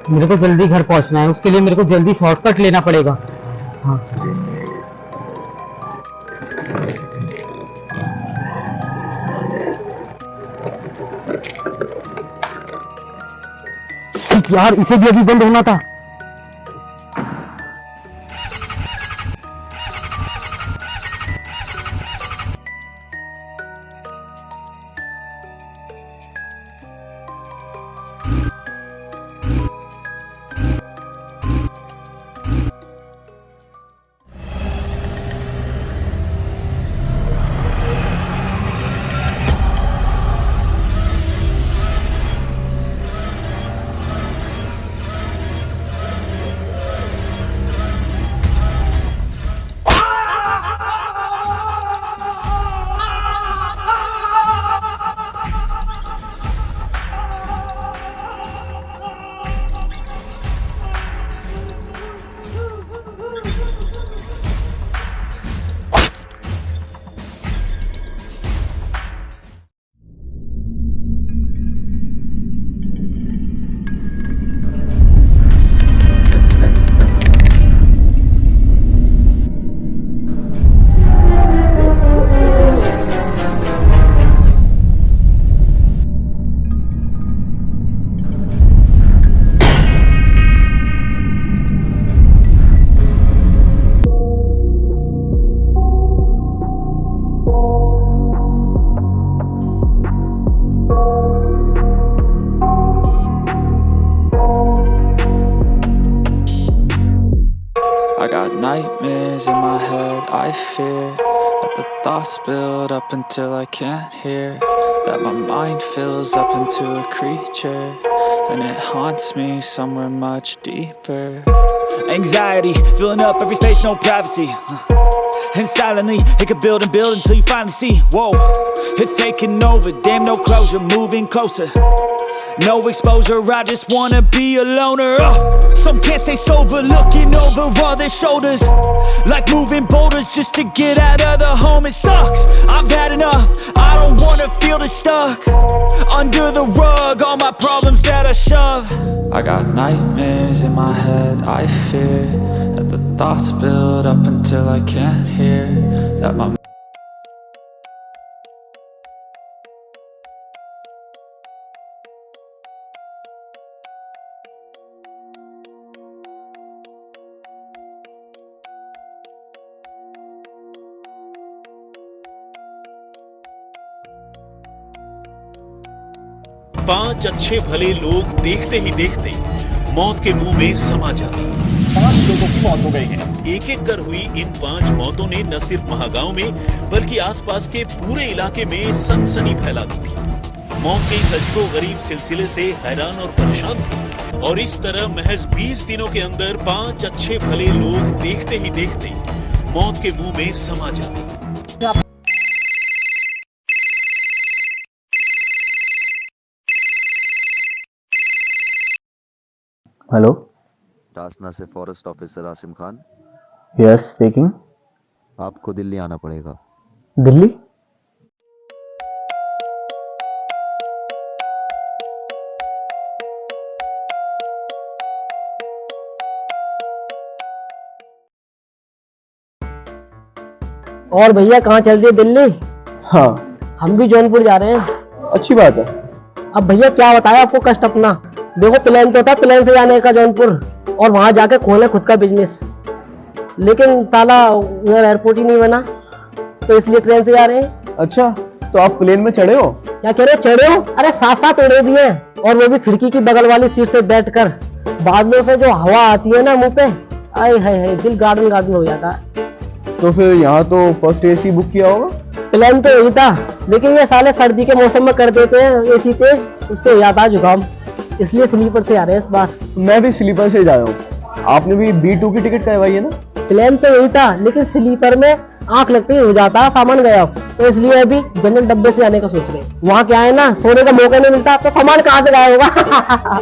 मेरे को जल्दी घर पहुंचना है, उसके लिए मेरे को जल्दी शॉर्टकट लेना पड़ेगा। हाँ यार, इसे भी अभी बंद होना था। I got nightmares in my head, I fear that the thoughts build up until I can't hear, that my mind fills up into a creature, and it haunts me somewhere much deeper. Anxiety, filling up every space, no privacy, and silently, it could build and build until you finally see, whoa, it's taking over, damn no closure, moving closer. No exposure, I just wanna be a loner. Some can't stay sober, looking over all their shoulders, like moving boulders just to get out of the home. It sucks, I've had enough, I don't wanna feel the stuck under the rug, all my problems that I shove. I got nightmares in my head, I fear that the thoughts build up until I can't hear, that my पांच अच्छे भले लोग देखते ही देखते मौत के मुंह में समा जाते। 5 लोगों की मौत हो गई है। एक एक कर हुई इन 5 मौतों ने न सिर्फ महागांव में बल्कि आसपास के पूरे इलाके में सनसनी फैला दी थी। मौत के इस अजीबो गरीब सिलसिले से हैरान और परेशान थे, और इस तरह महज 20 दिनों के अंदर 5 अच्छे भले लोग देखते ही देखते मौत के मुंह में समा जाते। हेलो, टासना से forest officer Asim Khan. Yes speaking. आपको दिल्ली आना पड़ेगा। दिल्ली? और भैया कहाँ चल दिए? दिल्ली? हाँ, हम भी जौनपुर जा रहे हैं। अच्छी बात है। अब भैया क्या बताया आपको कष्ट अपना। देखो, प्लान तो था प्लान से जाने का जौनपुर और वहां जाके खोले खुद का बिजनेस, लेकिन साला उधर एयरपोर्ट ही नहीं बना, तो इसलिए ट्रेन से जा रहे हैं। अच्छा, तो आप प्लेन में चढ़े हो? क्या कह रहे हो? चढ़े हो? अरे 7-7 उड़े भी हैं, और वो भी खिड़की की बगल वाली सीट से बैठकर। बादलों से जो हवा आती है ना मुंह पे, आए हाय, दिल गार्डन गार्डन हो जाता है। तो फिर यहाँ तो फर्स्ट एसी बुक किया होगा? प्लान तो यही था, लेकिन ये साले सर्दी के मौसम में कर देते हैं एसी तेज, उससे हो जाता है जुकाम, इसलिए स्लीपर से आ रहे हैं इस बार। मैं भी स्लीपर से जा रहा हूँ। आपने भी B2 की टिकट करवाई है ना? प्लान तो यही था, लेकिन स्लीपर में आंख लगते ही हो जाता है सामान गया, तो इसलिए अभी जनरल डब्बे से आने का सोच रहे हैं। वहाँ क्या है ना, सोने का मौका नहीं मिलता, तो सामान कहाँ से गायब होगा।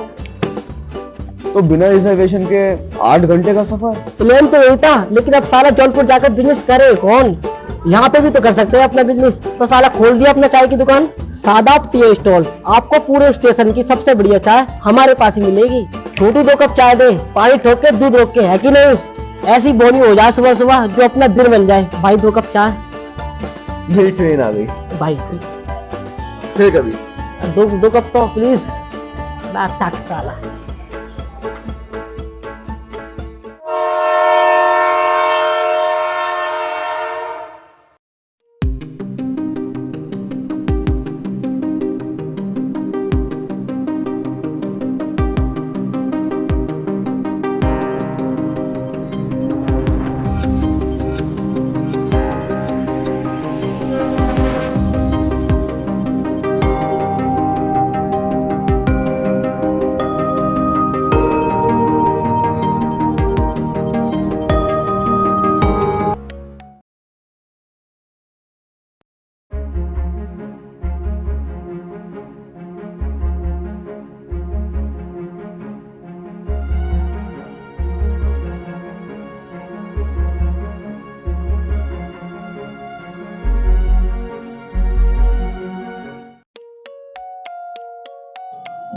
तो बिना रिजर्वेशन के 8 घंटे का सफर? प्लान तो यही था, लेकिन अब साला जौनपुर जाकर बिजनेस करे कौन? यहाँ पे भी तो कर सकते हैं अपना बिजनेस, तो साला खोल दिया अपना चाय की दुकान, सादाब टी स्टॉल। आपको पूरे स्टेशन की सबसे बढ़िया चाय हमारे पास ही मिलेगी। छोटू 2 कप चाय दे, पानी ठोक के दूध रोक के, है कि नहीं? ऐसी बोनी हो जाए सुबह सुबह जो अपना दिन बन जाए। भाई 2 कप चाय। मेरी ट्रेन आ गई, भाई फिर कभी। 2 कप तो प्लीज। साला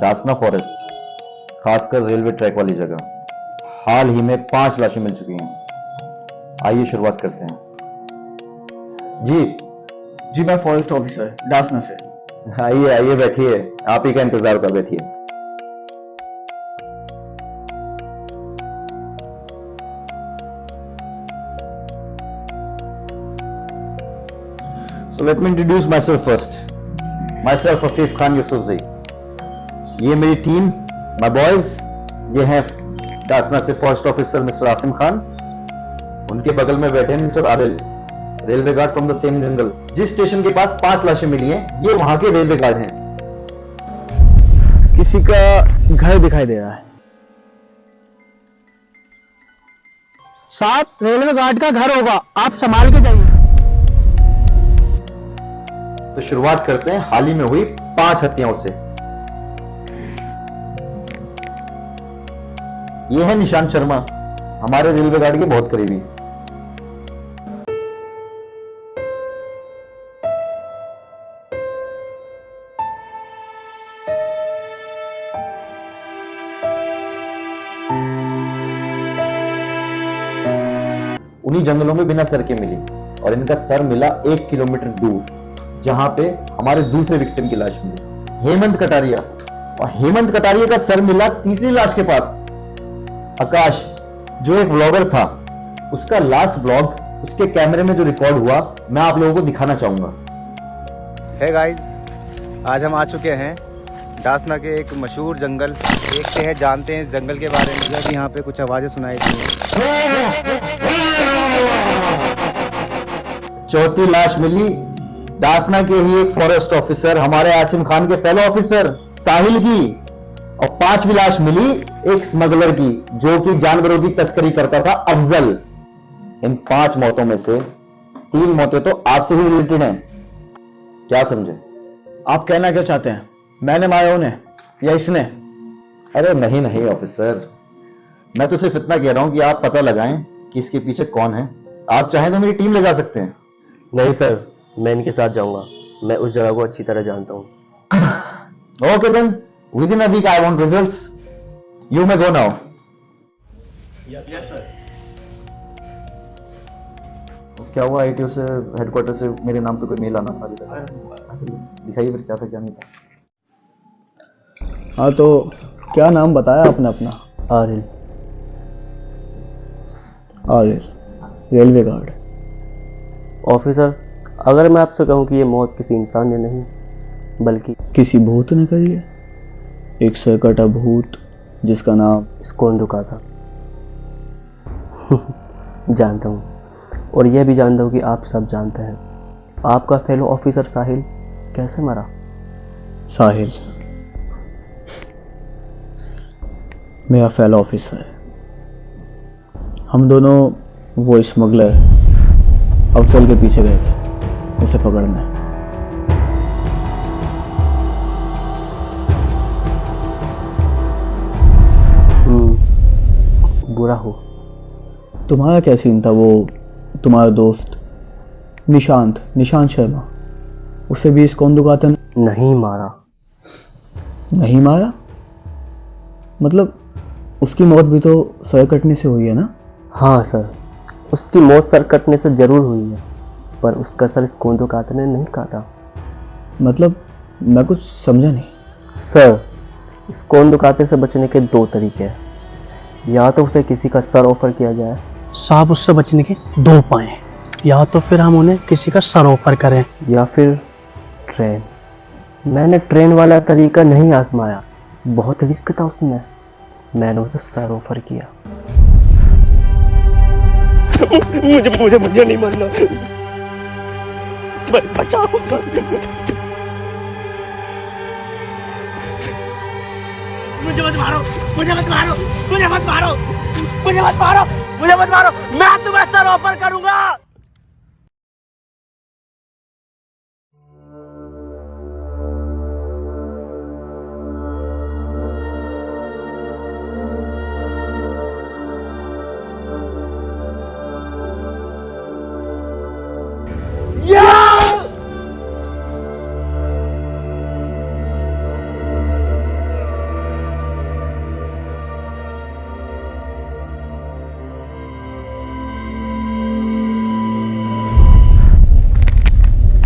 दासना फॉरेस्ट, खासकर रेलवे ट्रैक वाली जगह, हाल ही में 5 लाशें मिल चुकी हैं। आइए शुरुआत करते हैं। जी मैं फॉरेस्ट ऑफिसर डासना से। आइए आइए बैठिए, आप ही का इंतजार कर, बैठिए। So let me introduce myself first. Myself Afif Khan Yusufzai. ये मेरी टीम, माय बॉयज, ये हैं दासना से forest officer mister Asim Khan, उनके बगल में बैठे हैं mister Adil, railway guard from the same jungle. जिस स्टेशन के पास 5 लाशें मिली हैं, ये वहां के रेलवे गार्ड हैं। किसी का घर दिखाई दे रहा है। 7 रेलवे गार्ड का घर होगा, आप संभाल के जाइए। तो शुरुआत करते हैं हाल ही में हुई 5 हत्याओं से। ये है निशांत शर्मा, हमारे रेलवे गार्ड के बहुत करीबी। उन्हीं जंगलों में बिना सर के मिली, और इनका सर मिला 1 किलोमीटर दूर, जहां पे हमारे दूसरे विक्टिम की लाश मिली, हेमंत कटारिया। और हेमंत कटारिया का सर मिला तीसरी लाश के पास, आकाश, जो एक व्लॉगर था। उसका लास्ट व्लॉग उसके कैमरे में जो रिकॉर्ड हुआ, मैं आप लोगों को दिखाना चाहूंगा। है गाइस, आज हम आ चुके हैं दासना के एक मशहूर जंगल। देखते हैं, जानते हैं इस जंगल के बारे में। जब यहाँ पे कुछ आवाजें सुनाई दी हैं। चौथी लाश मिली दासना के ही एक फॉरेस्ट ऑफिसर, हमारे आसिम खान के फेलो ऑफिसर साहिल की। और 5वीं लाश मिली एक स्मगलर की, जो कि जानवरों की तस्करी करता था, अफजल। इन 5 मौतों में से 3 मौतें तो आपसे ही रिलेटेड हैं। क्या समझे? आप कहना क्या चाहते हैं? मैंने मारा उन्हें या इसने? अरे नहीं नहीं ऑफिसर, मैं तो सिर्फ इतना कह रहा हूं कि आप पता लगाएं कि इसके पीछे कौन है। आप चाहें तो मेरी टीम ले जा सकते हैं। नहीं सर, मैं इनके साथ जाऊंगा, मैं उस जगह को अच्छी तरह जानता हूँ। Okay then, within a week I want results. You may go now. Yes sir. क्या हुआ आईटीओ से, हेडक्वार्टर से मेरे नाम पे कोई मेल आना था अभी तक? दिखाइए फिर क्या था क्या नहीं था। हाँ तो क्या नाम बताया आपने अपना? Adil. Adil, railway guard. Officer, अगर मैं आपसे कहूँ कि ये मौत किसी इंसान ने नहीं बल्कि किसी भूत ने करी है। एक सरकटा भूत जिसका नाम स्कोंदुका था। जानता हूँ, और यह भी जानता हूँ कि आप सब जानते हैं आपका फेलो ऑफिसर साहिल कैसे मरा। साहिल मेरा फेलो ऑफिसर है। हम दोनों वो स्मगलर अफजल के पीछे गए थे उसे पकड़ने। बुरा हो। तुम्हारा क्या सीन था? वो तुम्हारा दोस्त निशांत शर्मा, उसे भी स्कोंदुका नहीं मारा। नहीं मारा? मतलब उसकी मौत भी तो सर कटने से हुई है ना? हाँ सर, उसकी मौत सर कटने से जरूर हुई है, पर उसका सर इस कोंदो काते ने नहीं काटा। मतलब मैं कुछ समझा नहीं। सर, इस कोंदो काते से बचने के 2 तरीके हैं। या तो उसे किसी का सर ऑफर किया जाए। साहब, उससे बचने के 2 उपाय हैं। या तो फिर हम उन्हें किसी का सर ऑफर करें, या फिर ट्रेन। मैंने ट्रेन वाला तरीका नहीं आजमाया, बहुत रिस्क था उसमें। मैंने उसे सर ऑफर किया। मुझे नहीं मानना। बचाओ। मुझे मत मारो, मुझे मत मारो, मुझे मत मारो, मुझे मत मारो, मुझे मत मारो। मैं तुम्हें सर ऑफर करूंगा।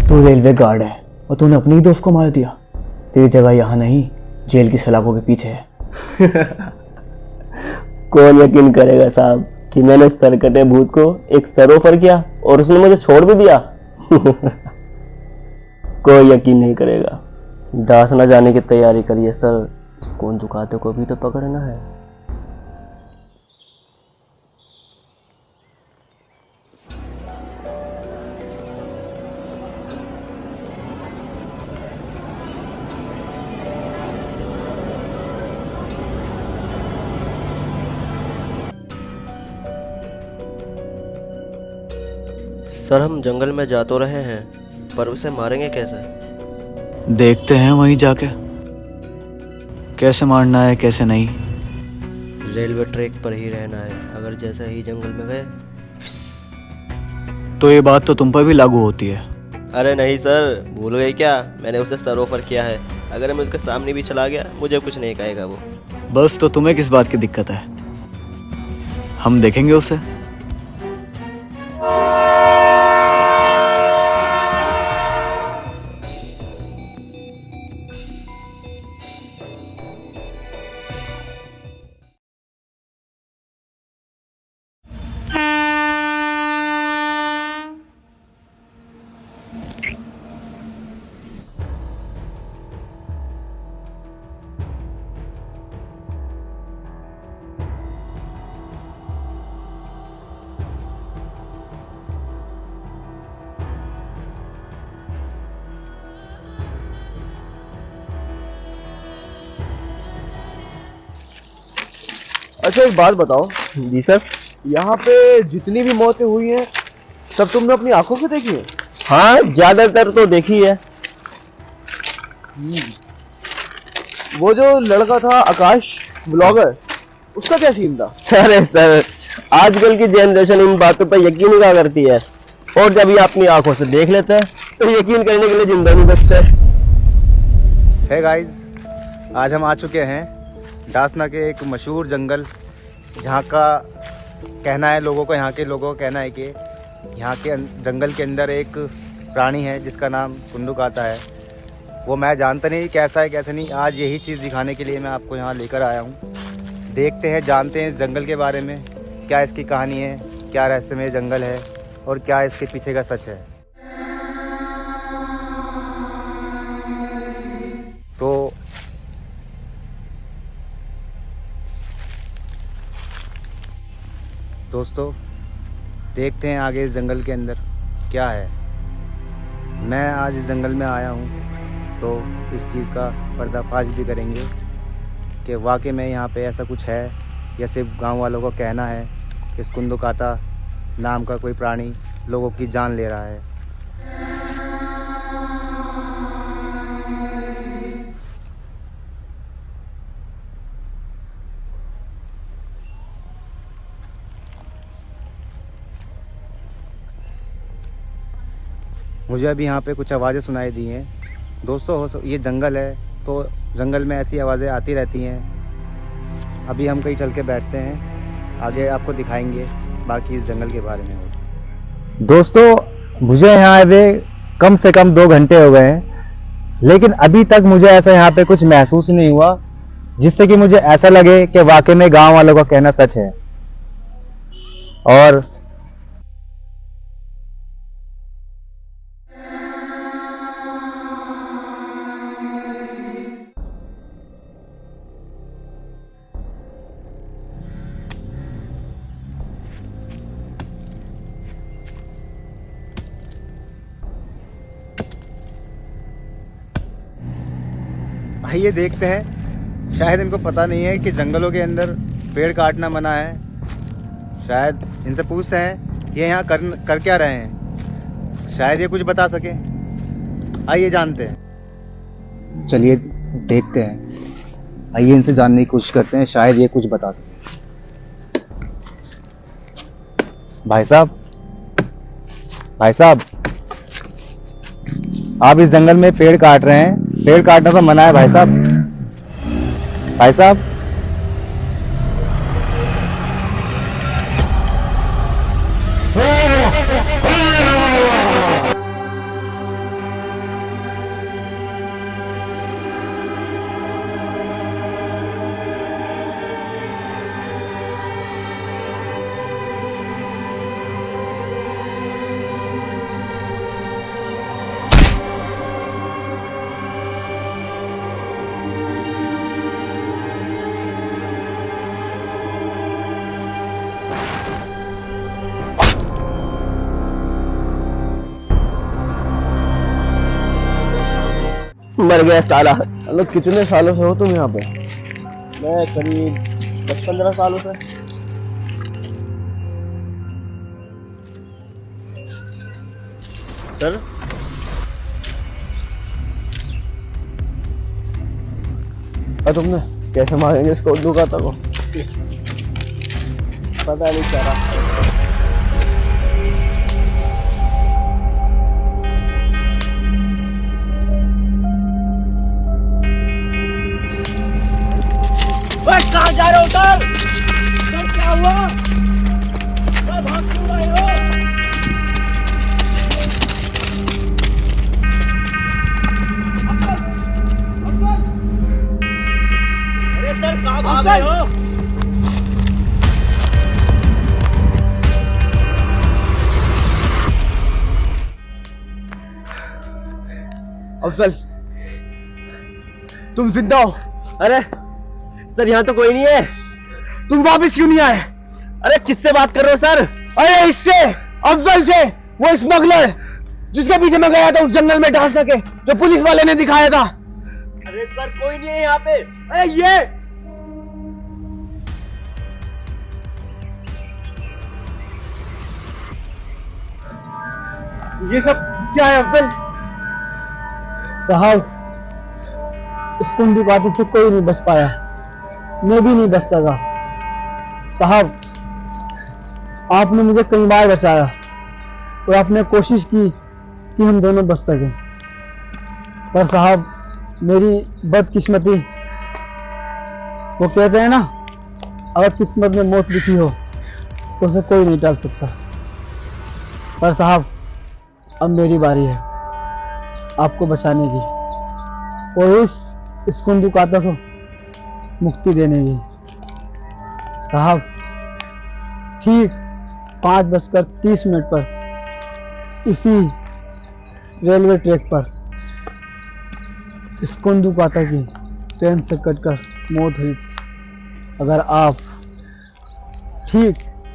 तू रेलवे गार्ड है और तूने अपने ही दोस्त को मार दिया। तेरी जगह यहाँ नहीं, जेल की सलाखों के पीछे है। कौन यकीन करेगा साहब कि मैंने सरकटे भूत को एक सर ऑफर किया और उसने मुझे छोड़ भी दिया। कोई यकीन नहीं करेगा। दास न जाने की तैयारी करिए सर, इस कोंदो काते को भी तो पकड़ना है। सर, हम जंगल में जा तो रहे हैं, पर उसे मारेंगे कैसे? देखते हैं वहीं जाके कैसे मारना है कैसे नहीं। रेलवे ट्रैक पर ही रहना है। अगर जैसे ही जंगल में गए तो ये बात तो तुम पर भी लागू होती है। अरे नहीं सर, भूल गए क्या? मैंने उसे सर ऑफर किया है। अगर मैं उसके सामने भी चला गया, मुझे कुछ नहीं कहेगा वो। बस तो तुम्हें किस बात की दिक्कत है? हम देखेंगे उसे। अच्छा एक बात बताओ, जी सर। यहाँ पे जितनी भी मौतें हुई हैं सब तुमने अपनी आंखों से देखी है? हाँ, ज्यादातर तो देखी है। वो जो लड़का था आकाश ब्लॉगर, उसका क्या सीन था? अरे सर, आजकल की जनरेशन इन बातों पर यकीन ही क्या करती है, और जब ये अपनी आंखों से देख लेते हैं तो यकीन करने के लिए जिंदा नहीं बचते। है गाइस, आज हम आ चुके हैं डासना के एक मशहूर जंगल, जहाँ का कहना है लोगों को, यहाँ के लोगों का कहना है कि यहाँ के जंगल के अंदर एक प्राणी है जिसका नाम कोंदो काता है। वो मैं जानता नहीं कैसा है कैसा नहीं। आज यही चीज़ दिखाने के लिए मैं आपको यहाँ लेकर आया हूँ। देखते हैं, जानते हैं इस जंगल के बारे में, क्या इसकी कहानी है, क्या रहस्यमय जंगल है और क्या इसके पीछे का सच है। तो दोस्तों, देखते हैं आगे इस जंगल के अंदर क्या है। मैं आज इस जंगल में आया हूँ तो इस चीज़ का पर्दाफाश भी करेंगे कि वाकई में यहाँ पे ऐसा कुछ है या सिर्फ गांव वालों का कहना है कि इस कोंदो काता नाम का कोई प्राणी लोगों की जान ले रहा है। मुझे अभी यहाँ पे कुछ आवाज़ें सुनाई दी हैं। दोस्तों, ये जंगल है तो जंगल में ऐसी आवाज़ें आती रहती हैं। अभी हम कहीं चल के बैठते हैं, आगे आपको दिखाएंगे बाकी इस जंगल के बारे में। दोस्तों, मुझे यहाँ आए हुए कम से कम 2 घंटे हो गए हैं, लेकिन अभी तक मुझे ऐसा यहाँ पे कुछ महसूस नहीं हुआ जिससे कि मुझे ऐसा लगे कि वाकई में गांव वालों का कहना सच है। और आइए देखते हैं। शायद इनको पता नहीं है कि जंगलों के अंदर पेड़ काटना मना है। शायद इनसे पूछते हैं कि ये यहाँ कर क्या रहे हैं, शायद ये कुछ बता सके। आइए जानते हैं। चलिए देखते हैं, आइए इनसे जानने की कोशिश करते हैं, शायद ये कुछ बता सके। भाई साहब, आप इस जंगल में पेड़ काट रहे हैं, पेड़ काटना तो मना है भाई साहब। मर गया साला। मतलब कितने सालों से हो तुम यहाँ पे? मैं करीब 10-15 सालों से। सर, तुमने कैसे मारेंगे इसको उर्दू का को? पता नहीं चला। कहाँ जा रहे हो सर? सर क्या हुआ? सर भाग क्यों रहे हो? अरे सर कहाँ भाग रहे हो? अफजल, तुम जिंदा हो? अरे सर, यहाँ तो कोई नहीं है। तुम वापस क्यों नहीं आए? अरे किससे बात कर रहे हो सर? अरे इससे, अफजल से, वो स्मगलर जिसके पीछे मैं गया था उस जंगल में डांस करके, जो पुलिस वाले ने दिखाया था। अरे सर कोई नहीं है यहाँ पे। अरे ये सब क्या है अफजल? साहब, इस कुंडी बातों से कोई नहीं बच पाया, मैं भी नहीं बच सका। साहब, आपने मुझे कई बार बचाया और आपने कोशिश की कि हम दोनों बच सकें, पर साहब मेरी बदकिस्मती, वो कहते हैं ना, अगर किस्मत में मौत लिखी हो तो उसे कोई नहीं टाल सकता। पर साहब अब मेरी बारी है आपको बचाने की और इस कुंडी काता से मुक्ति देने की। साहब ठीक 5:30 पर इसी रेलवे ट्रैक पर इस कुंदू काता की ट्रेन से कटकर मौत हुई थी। अगर आप ठीक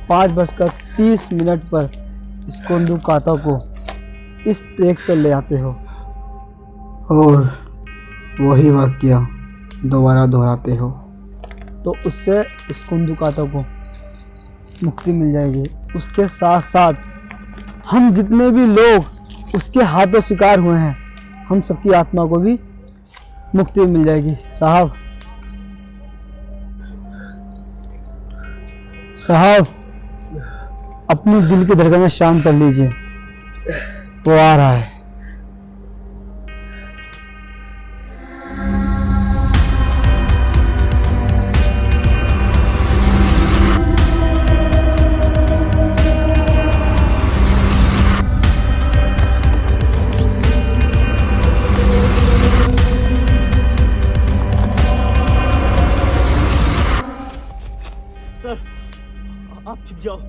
5:30 पर इस कुंदू काता को इस ट्रैक पर ले आते हो और वही वाकया दोबारा दोहराते हो तो उससे इस कुंदू काता को मुक्ति मिल जाएगी। उसके साथ साथ हम जितने भी लोग उसके हाथों शिकार हुए हैं, हम सबकी आत्मा को भी मुक्ति मिल जाएगी। साहब अपनी दिल की धड़कनें शांत कर लीजिए, वो आ रहा है। छुप जाओ।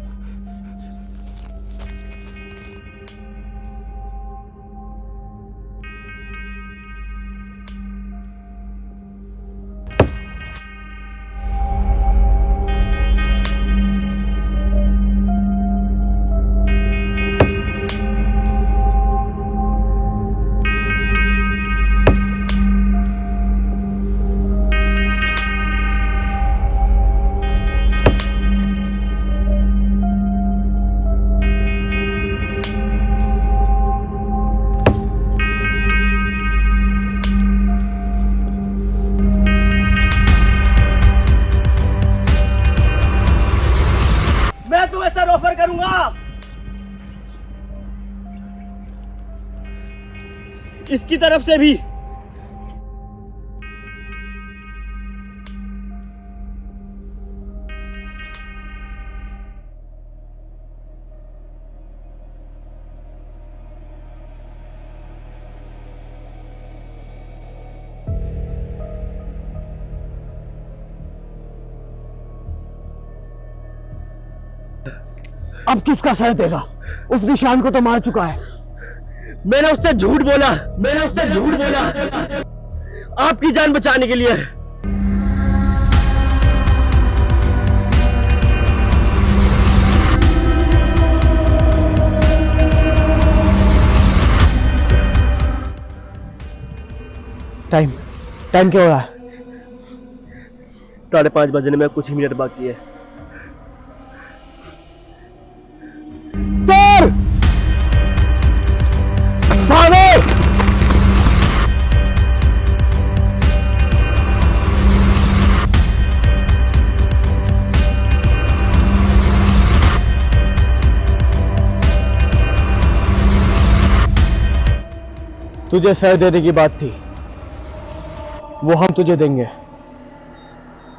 मैं तुम्हें सर ऑफर करूंगा। इसकी तरफ से भी। अब किसका सर देगा? उस निशान को तो मार चुका है। मैंने उससे झूठ बोला, आपकी जान बचाने के लिए। टाइम क्या हो रहा है? 5:30 बजने में कुछ ही मिनट बाकी है। सर! भागो! तुझे सर देने की बात थी, वो हम तुझे देंगे,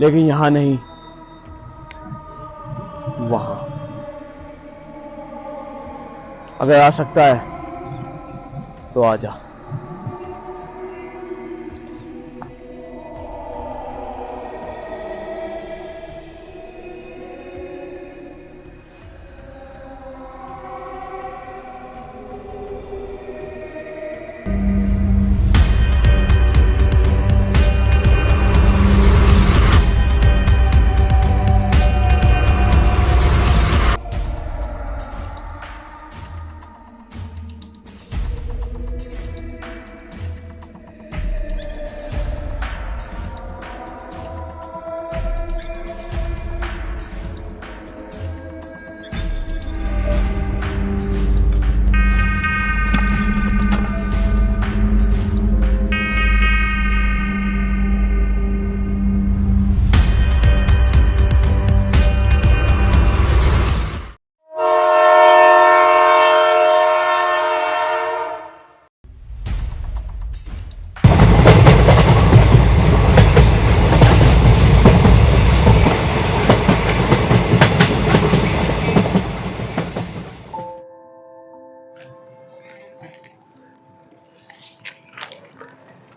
लेकिन यहां नहीं, वहां। अगर आ सकता है तो आ जा।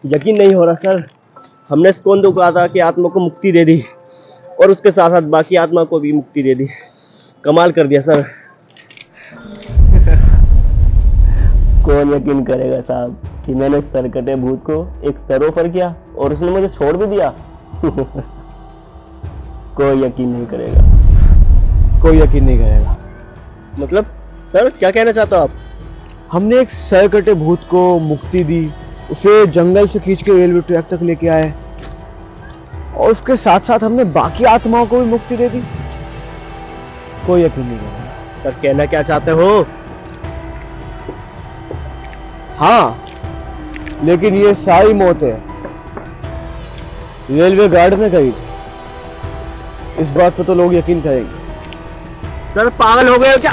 यकीन नहीं हो रहा सर, हमने स्कोंदो को कहा था कि आत्मा को मुक्ति दे दी और उसके साथ साथ बाकी आत्मा को भी मुक्ति दे दी। कमाल कर दिया सर। कौन यकीन करेगा साहब कि मैंने सरकटे भूत को एक सर ऑफर किया और उसने मुझे छोड़ भी दिया। कोई यकीन नहीं करेगा, कोई यकीन नहीं करेगा। मतलब सर क्या कहना चाहते हो आप? हमने एक सरकटे भूत को मुक्ति दी, उसे जंगल से खींच के रेलवे ट्रैक तक लेके आए और उसके साथ साथ हमने बाकी आत्माओं को भी मुक्ति दे दी। कोई यकीन नहीं करेगा। सर कहना क्या चाहते हो? हाँ, लेकिन ये सारी मौतें रेलवे गार्ड ने करी थी। इस बात पर तो लोग यकीन करेंगे। सर पागल हो गए हो क्या?